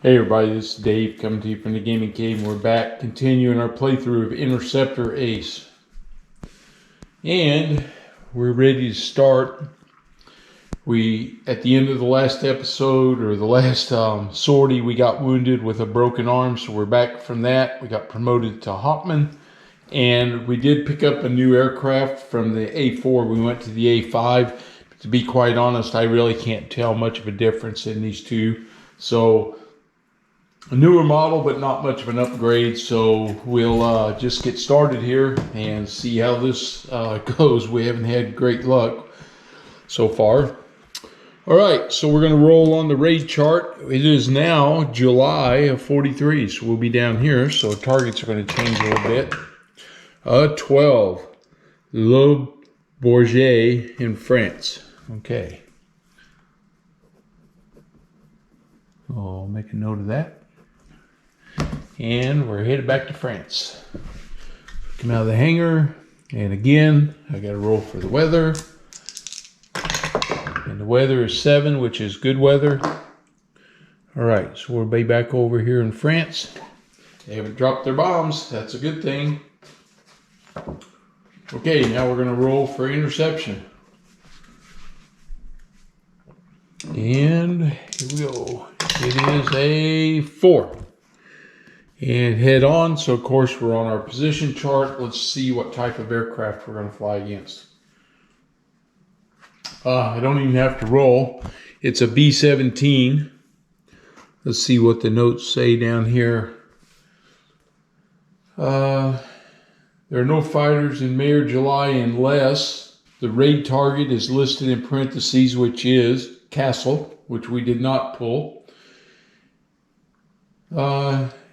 Hey everybody, this is Dave coming to you from the Gaming Cave. We're back continuing our playthrough of Interceptor Ace. And we're ready to start. At the end of the last episode, or the last sortie, we got wounded with a broken arm, so we're back from that. We got promoted to Hawkman. And we did pick up a new aircraft from the A4. We went to the A5. To be quite honest, I really can't tell much of a difference in these two. So a newer model, but not much of an upgrade. So we'll just get started here and see how this goes. We haven't had great luck so far. All right, so we're going to roll on the raid chart. It is now July of 43, so we'll be down here. So targets are going to change a little bit. 12, Le Bourget in France. Okay. I'll make a note of that. And we're headed back to France. Come out of the hangar, and again, I got to roll for the weather. And the weather is 7, which is good weather. All right, so we'll be back over here in France. They haven't dropped their bombs. That's a good thing. Okay, now we're going to roll for interception. And here we go. It is a 4. And head on. So of course we're on our position chart. Let's see what type of aircraft we're going to fly against. I don't even have to roll. It's a B-17. Let's see what the notes say down here. There are no fighters in May or July unless the raid target is listed in parentheses, which is Castle, which we did not pull.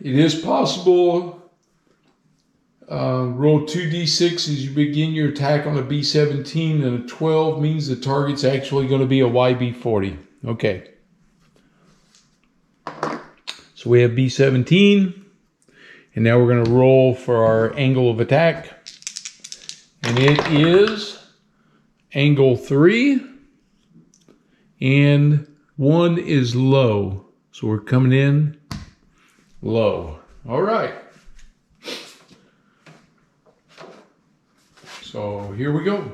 It is possible. Roll 2d6 as you begin your attack on a B-17, and a 12 means the target's actually going to be a YB-40. Okay. So we have B-17, and now we're going to roll for our angle of attack. And it is angle 3, and 1 is low. So we're coming in low. All right. So here we go.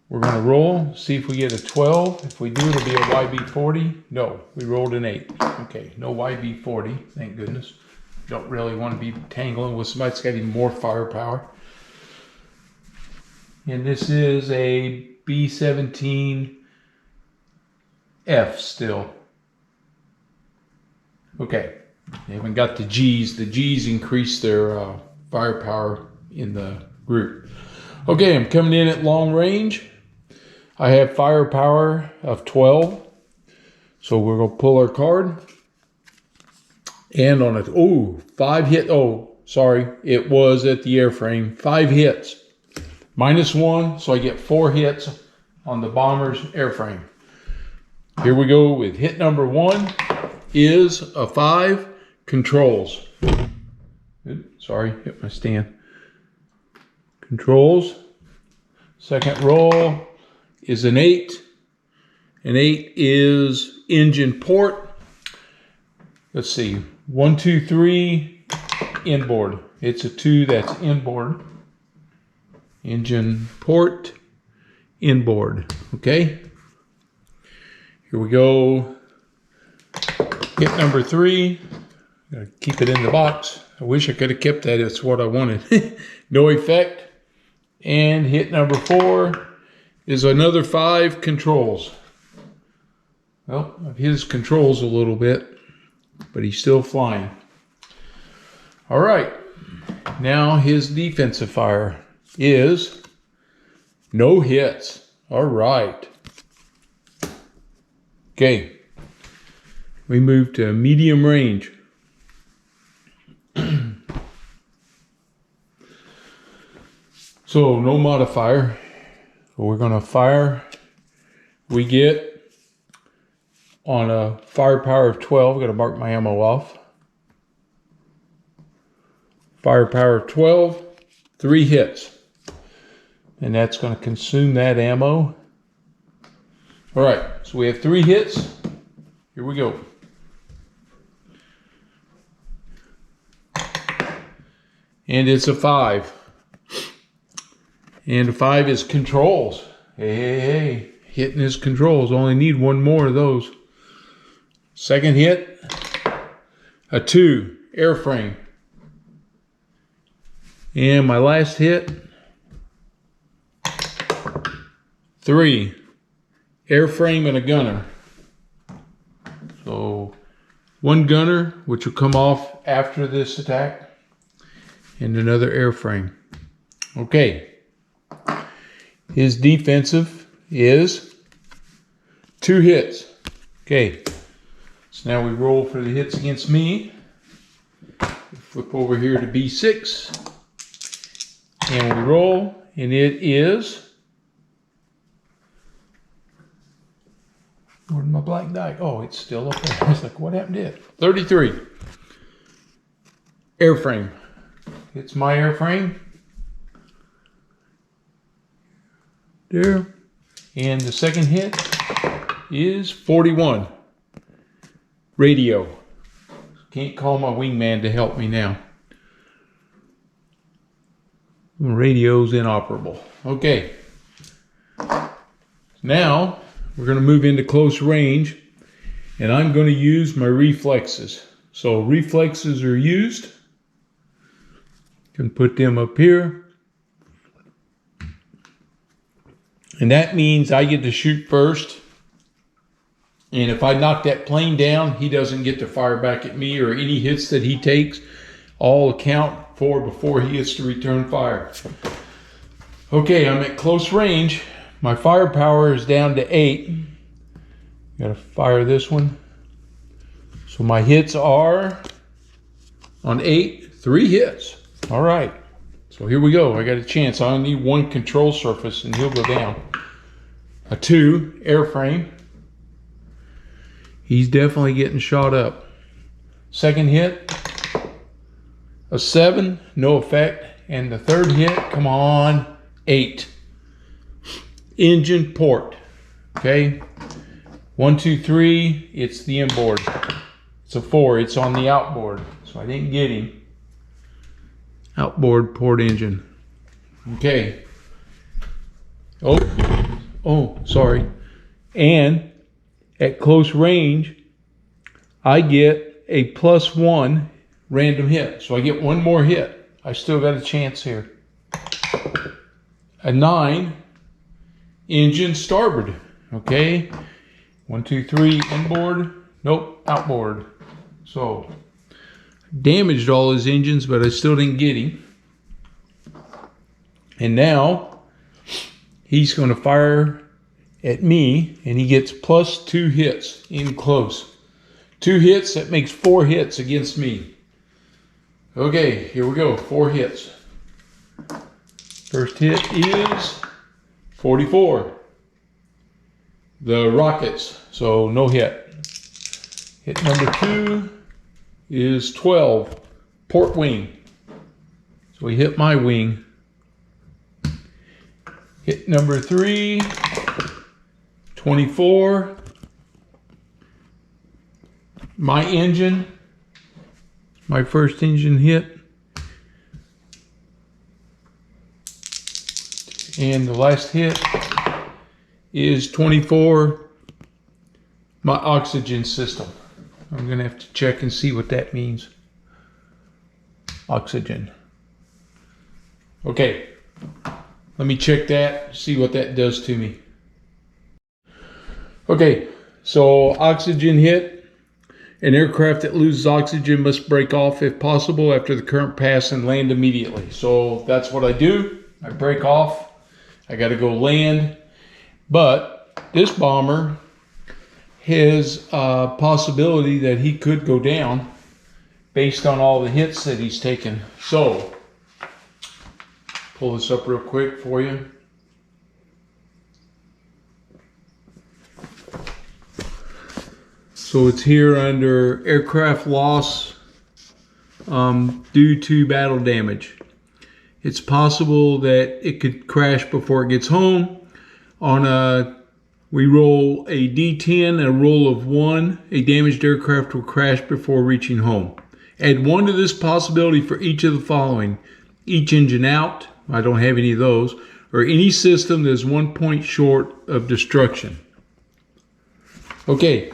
We're going to roll, see if we get a 12. If we do, it'll be a YB-40. No, we rolled an 8. Okay, no YB-40, thank goodness. Don't really want to be tangling with somebody that's got even more firepower. And this is a B-17F still. Okay, they haven't got the G's. The G's increase their firepower in the group. Okay, I'm coming in at long range. I have firepower of 12. So we're going to pull our card. And on it, 5 hit. Oh, sorry, it was at the airframe. 5 hits. -1, so I get 4 hits on the bomber's airframe. Here we go with hit number 1. Is a 5, controls. Sorry, hit my stand. Controls. Second roll is an 8. An 8 is engine port. Let's see, 1, 2, 3, inboard. It's a 2, that's inboard. Engine port, inboard. Okay. Here we go. Hit number 3, gotta keep it in the box. I wish I could have kept that, it's what I wanted. No effect. And hit number 4 is another 5, controls. Well, I've hit his controls a little bit, but he's still flying. All right, now his defensive fire is no hits. All right. Okay. We move to medium range. So no modifier. So we're going to fire. We get on a firepower of 12. I'm going to mark my ammo off. Firepower of 12. 3 hits. And that's going to consume that ammo. All right. So we have 3 hits. Here we go. And it's a 5. And a 5 is controls. Hey, hitting his controls. Only need one more of those. Second hit, a 2, airframe. And my last hit, 3, airframe and a gunner. So 1 gunner, which will come off after this attack, and another airframe. Okay. His defensive is 2 hits. Okay. So now we roll for the hits against me. Flip over here to B6. And we roll, and it is, where'd my black die? Oh, it's still up there. I was like, what happened to it? 33. Airframe. It's my airframe. There. And the second hit is 41. Radio. Can't call my wingman to help me now. Radio's inoperable. Okay. Now we're going to move into close range, and I'm going to use my reflexes. So reflexes are used. Can put them up here. And that means I get to shoot first. And if I knock that plane down, he doesn't get to fire back at me, or any hits that he takes, all account for before he gets to return fire. Okay, I'm at close range. My firepower is down to 8. Gotta fire this one. So my hits are on 8, 3 hits. All right, so here we go. I got a chance. I only need 1 control surface and he'll go down. A 2, airframe. He's definitely getting shot up. Second hit, a 7, no effect. And the third hit, come on, 8. Engine port, okay? 1, 2, 3, it's the inboard. It's a 4, it's on the outboard. So I didn't get him. Outboard port engine. Okay. Oh, sorry. And at close range, I get a +1 random hit. So I get 1 more hit. I still got a chance here. A 9, engine starboard. Okay. 1, 2, 3, inboard. Nope, outboard. So damaged all his engines, but I still didn't get him. And now he's going to fire at me, and he gets +2 hits in close. 2 hits, that makes 4 hits against me. Okay, here we go, 4 hits. First hit is 44. The rockets, so no hit. Hit number 2 is 12, port wing. So he hit my wing. Hit number 3, 24. My engine, my first engine hit. And the last hit is 24, my oxygen system. I'm going to have to check and see what that means. Oxygen. Okay. Let me check that, see what that does to me. Okay, so oxygen hit. An aircraft that loses oxygen must break off if possible after the current pass and land immediately. So that's what I do. I break off. I got to go land. But this bomber has a possibility that he could go down based on all the hits that he's taken. So, pull this up real quick for you. So it's here under aircraft loss due to battle damage. It's possible that it could crash before it gets home. We roll a D10, a roll of 1. A damaged aircraft will crash before reaching home. Add 1 to this possibility for each of the following. Each engine out, I don't have any of those, or any system that is 1 point short of destruction. Okay,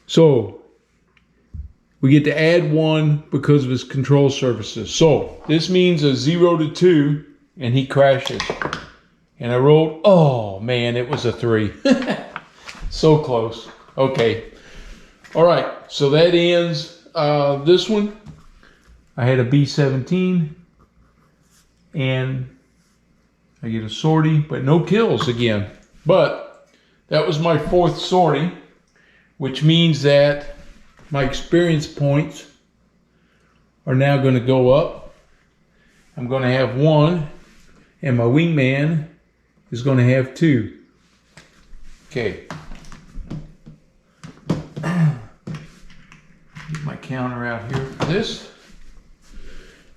so we get to add 1 because of his control surfaces. So this means a 0 to 2, and he crashes. And I rolled, oh man, it was a 3. So close. Okay. All right, so that ends this one. I had a B-17, and I get a sortie, but no kills again. But that was my 4th sortie, which means that my experience points are now going to go up. I'm going to have 1, and my wingman is going to have 2. Okay. Get my counter out here for this.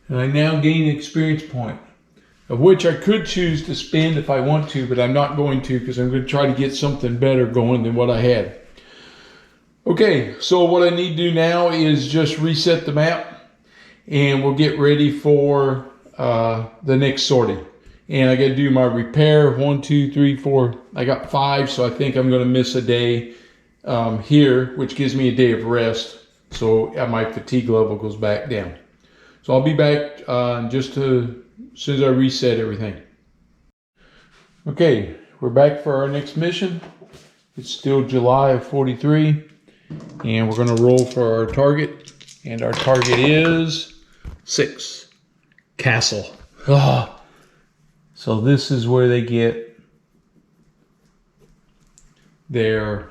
And I now gain an experience point, of which I could choose to spend if I want to, but I'm not going to because I'm going to try to get something better going than what I had. Okay, so what I need to do now is just reset the map, and we'll get ready for the next sortie. And I got to do my repair. 1, 2, 3, 4. I got 5, so I think I'm going to miss a day here, which gives me a day of rest. So my fatigue level goes back down. So I'll be back as soon as I reset everything. Okay, we're back for our next mission. It's still July of 43, and we're going to roll for our target. And our target is 6, Castle. Ah. So this is where they get their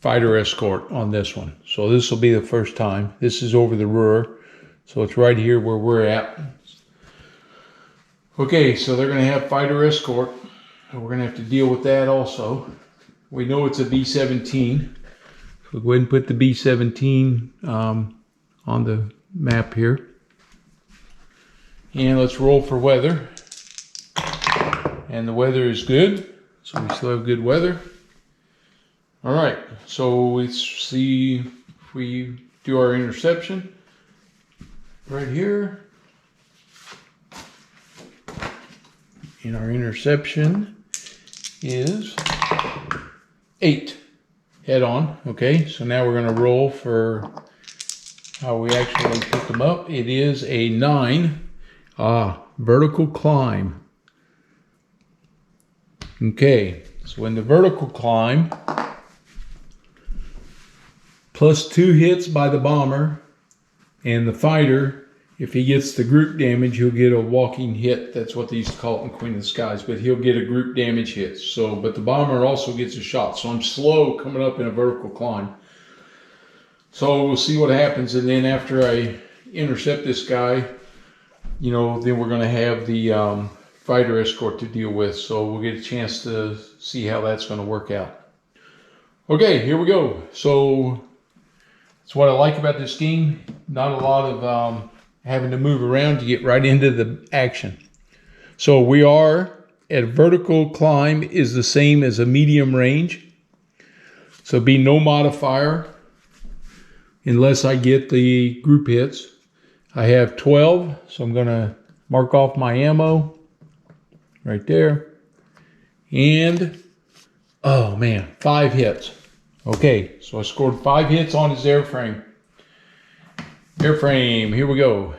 fighter escort on this one. So this will be the first time. This is over the Ruhr. So it's right here where we're at. Okay, so they're going to have fighter escort. So we're going to have to deal with that also. We know it's a B-17. So we'll go ahead and put the B-17 on the map here. And let's roll for weather. And the weather is good. So we still have good weather. All right, so let's see if we do our interception right here. And our interception is 8 head on. Okay, so now we're going to roll for how we actually put them up. It is a 9 vertical climb. Okay, so in the vertical climb, plus 2 hits by the bomber, and the fighter, if he gets the group damage, he'll get a walking hit. That's what they used to call it in Queen of the Skies, but he'll get a group damage hit. So, but the bomber also gets a shot. So I'm slow coming up in a vertical climb. So we'll see what happens, and then after I intercept this guy, you know, then we're going to have the fighter escort to deal with. So we'll get a chance to see how that's going to work out. Okay, here we go. So that's what I like about this game. Not a lot of having to move around to get right into the action. So we are at a vertical climb is the same as a medium range. So be no modifier unless I get the group hits. I have 12, so I'm going to mark off my ammo right there. And, oh man, 5 hits. Okay, so I scored 5 hits on his airframe. Airframe, here we go.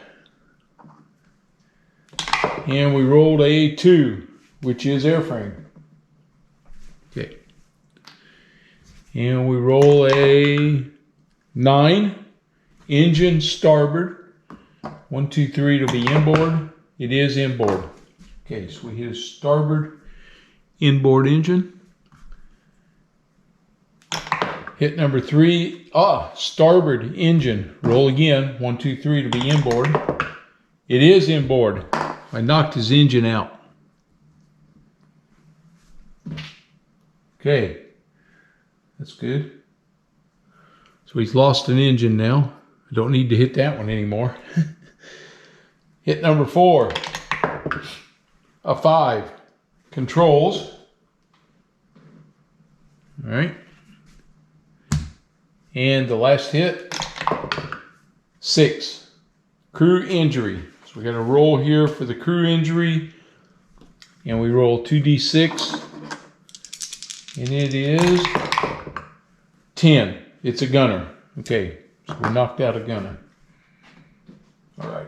And we rolled a 2, which is airframe. Okay. And we roll a 9, engine starboard. 1, 2, 3 to be inboard. It is inboard. Okay, so we hit a starboard inboard engine. Hit number 3, starboard engine. Roll again, 1, 2, 3 to be inboard. It is inboard. I knocked his engine out. Okay, that's good. So he's lost an engine now. I don't need to hit that one anymore. Hit number 4, a 5. Controls. All right. And the last hit, 6. crew injury. So we got a roll here for the crew injury. And we roll 2d6. And it is 10. It's a gunner. Okay, so we knocked out a gunner. All right.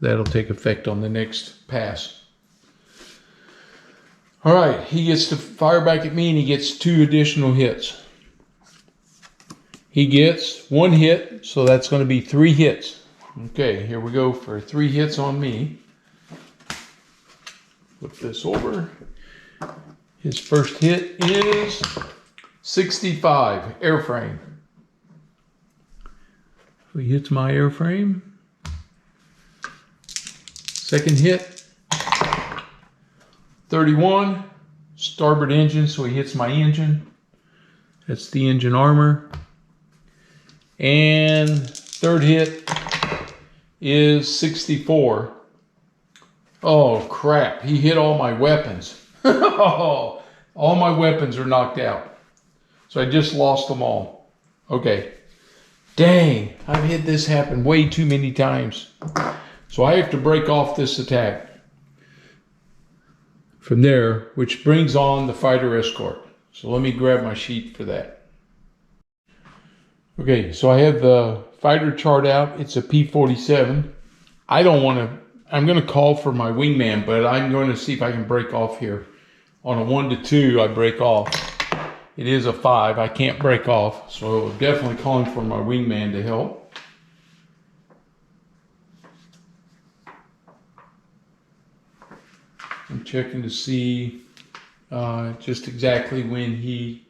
That'll take effect on the next pass. All right, he gets to fire back at me and he gets 2 additional hits. He gets 1 hit, so that's going to be 3 hits. Okay, here we go for 3 hits on me. Flip this over. His first hit is 65, airframe. So he hits my airframe. Second hit, 31, starboard engine, so he hits my engine. That's the engine armor. And third hit is 64. Oh crap, he hit all my weapons. All my weapons are knocked out. So I just lost them all. Okay. Dang, I've had this happen way too many times. So I have to break off this attack from there, which brings on the fighter escort. So let me grab my sheet for that. Okay, so I have the fighter chart out. It's a P-47. I'm going to call for my wingman, but I'm going to see if I can break off here. On a 1 to 2, I break off. It is a 5. I can't break off, so definitely calling for my wingman to help. I'm checking to see just exactly when he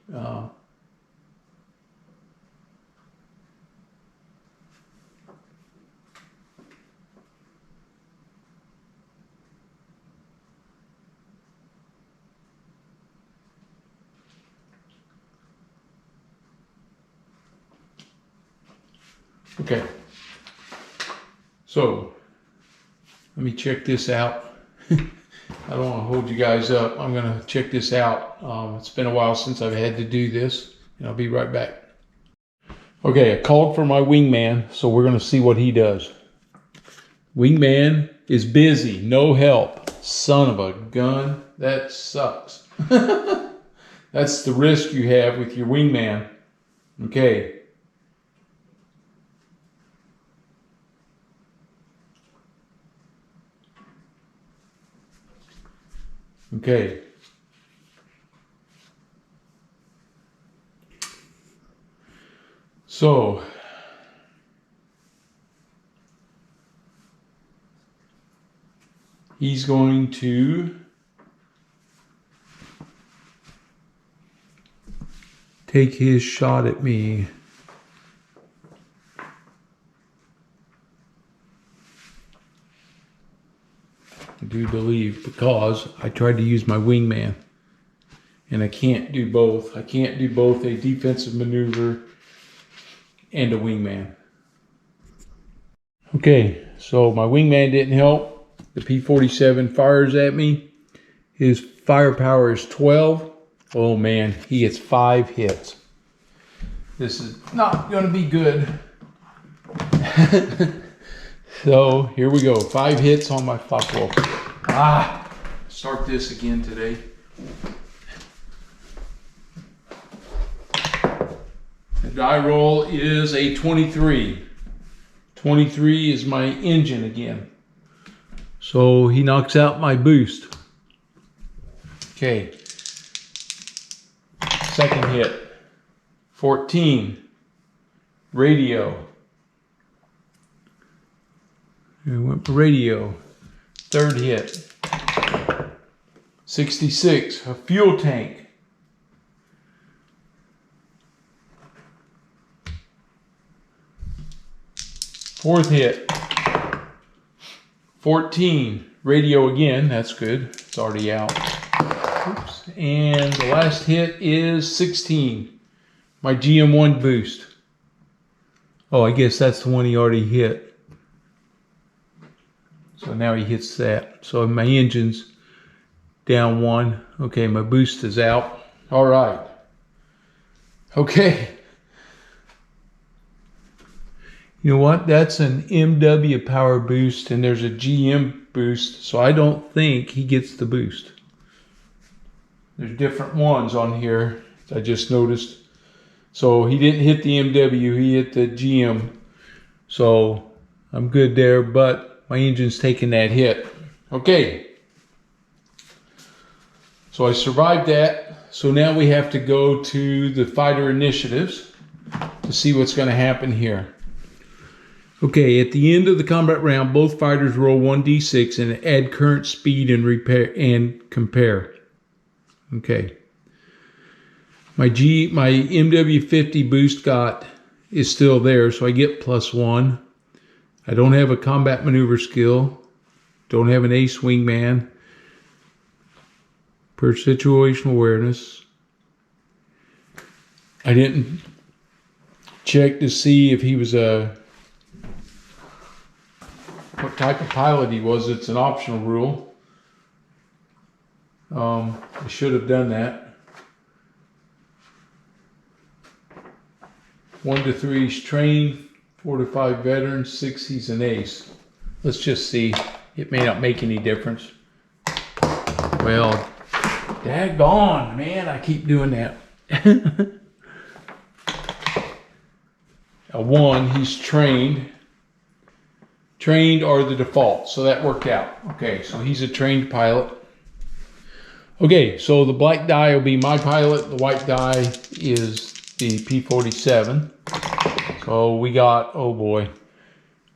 okay, so let me check this out. I don't want to hold you guys up. I'm going to check this out. It's been a while since I've had to do this, and I'll be right back. Okay, I called for my wingman, so we're going to see what he does. Wingman is busy, no help. Son of a gun, that sucks. That's the risk you have with your wingman. Okay. Okay. So he's going to take his shot at me. I do believe, because I tried to use my wingman and I can't do both. I can't do both a defensive maneuver and a wingman. Okay, so my wingman didn't help. The P-47 fires at me. His firepower is 12. Oh man, he gets 5 hits. This is not going to be good. So here we go. 5 hits on my Focke-Wulf. Start this again today. The die roll is a 23. 23 is my engine again. So he knocks out my boost. Okay. Second hit. 14. Radio. I went for radio. Third hit. 66. A fuel tank. Fourth hit. 14. Radio again. That's good. It's already out. Oops. And the last hit is 16. My GM1 boost. Oh, I guess that's the one he already hit. So now he hits that. So my engine's down 1. Okay, my boost is out. All right. Okay. You know what? That's an MW power boost, and there's a GM boost, so I don't think he gets the boost. There's different ones on here, I just noticed. So he didn't hit the MW, he hit the GM. So I'm good there, but my engine's taking that hit. Okay. So I survived that. So now we have to go to the fighter initiatives to see what's going to happen here. Okay, at the end of the combat round, both fighters roll 1d6 and add current speed and repair and compare. Okay. My MW50 boost is still there, so I get +1. I don't have a combat maneuver skill. Don't have an ace wingman. Per situational awareness. I didn't check to see if he was what type of pilot he was. It's an optional rule. I should have done that. 1 to 3 he's trained, 4 to 5 veteran, 6 he's an ace. Let's just see. It may not make any difference. Well, daggone, man, I keep doing that. A 1, he's trained. Trained are the default, so that worked out. Okay, so he's a trained pilot. Okay, so the black die will be my pilot. The white die is the P-47. So we got, oh boy,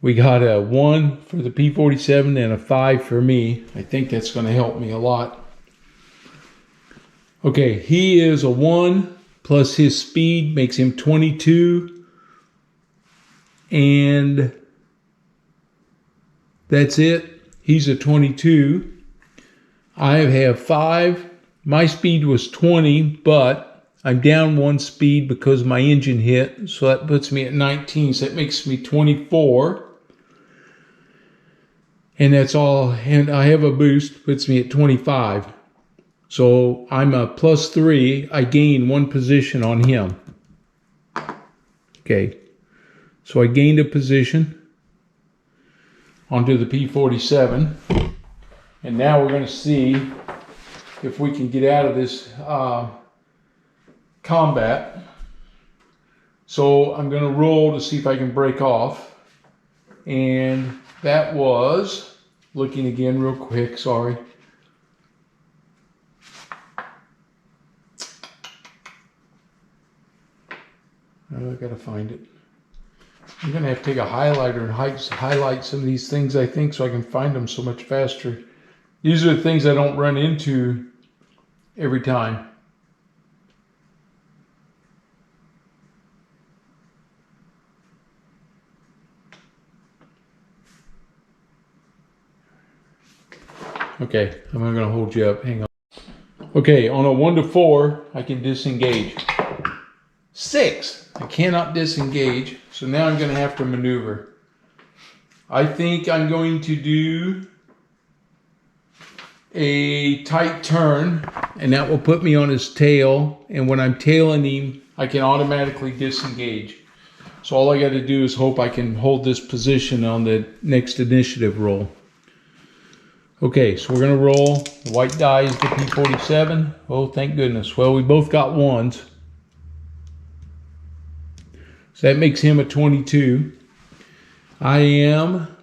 we got a 1 for the P-47 and a 5 for me. I think that's going to help me a lot. Okay, he is a 1 plus his speed makes him 22. And that's it. He's a 22. I have 5. My speed was 20, but I'm down 1 speed because my engine hit. So that puts me at 19. So that makes me 24. And that's all. And I have a boost, puts me at 25. So I'm a +3. I gain 1 position on him. Okay. So I gained a position onto the P-47. And now we're going to see if we can get out of this combat. So I'm going to roll to see if I can break off. And that was, looking again real quick, sorry. Oh, I got to find it. I'm going to have to take a highlighter and highlight some of these things, I think, so I can find them so much faster. These are the things I don't run into every time. Okay, I'm going to hold you up. Hang on. Okay, on a 1 to 4, I can disengage. 6, I cannot disengage, so now I'm going to have to maneuver. I think I'm going to do a tight turn, and that will put me on his tail, and when I'm tailing him, I can automatically disengage. So all I got to do is hope I can hold this position on the next initiative roll. Okay, so we're going to roll. The white die is the P-47. Oh, thank goodness. Well, we both got 1s. So that makes him a 22. I am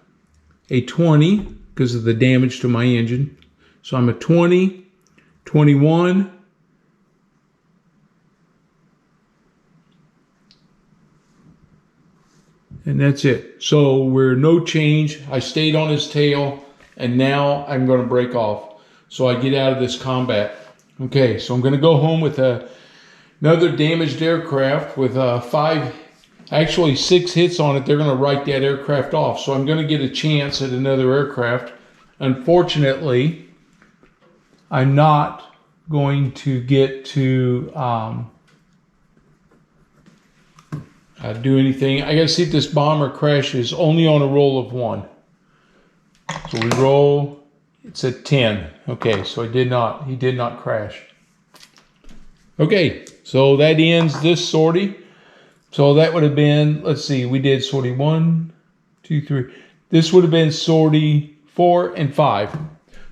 a 20 because of the damage to my engine. So I'm a 20, 21, and that's it. So we're no change. I stayed on his tail, and now I'm going to break off. So I get out of this combat. Okay, so I'm going to go home with another damaged aircraft with 6 hits on it. They're going to write that aircraft off. So I'm going to get a chance at another aircraft. Unfortunately, I'm not going to get to do anything. I got to see if this bomber crashes only on a roll of 1. So we roll. It's a 10. Okay, so he did not crash. Okay, so that ends this sortie. So that would have been, let's see, we did sortie 1, 2, 3. This would have been sortie 4 and 5.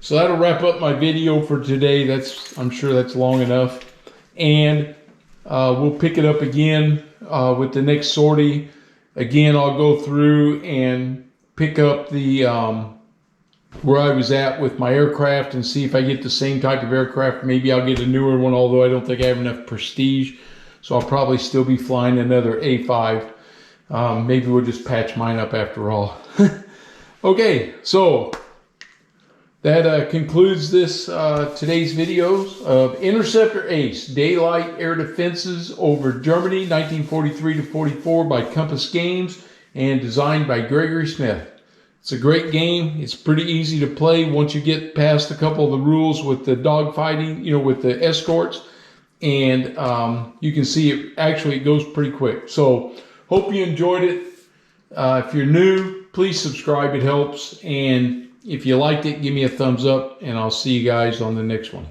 So that'll wrap up my video for today. I'm sure that's long enough. And we'll pick it up again with the next sortie. Again, I'll go through and pick up the where I was at with my aircraft and see if I get the same type of aircraft. Maybe I'll get a newer one, although I don't think I have enough prestige. So I'll probably still be flying another A5. Maybe we'll just patch mine up after all. Okay, so that concludes this today's videos of Interceptor Ace, Daylight Air Defenses over Germany, 1943-44 by Compass Games and designed by Gregory Smith. It's a great game. It's pretty easy to play once you get past a couple of the rules with the dogfighting, you know, with the escorts. And you can see it goes pretty quick. So hope you enjoyed it. If you're new, please subscribe. It helps. And if you liked it, give me a thumbs up, and I'll see you guys on the next one.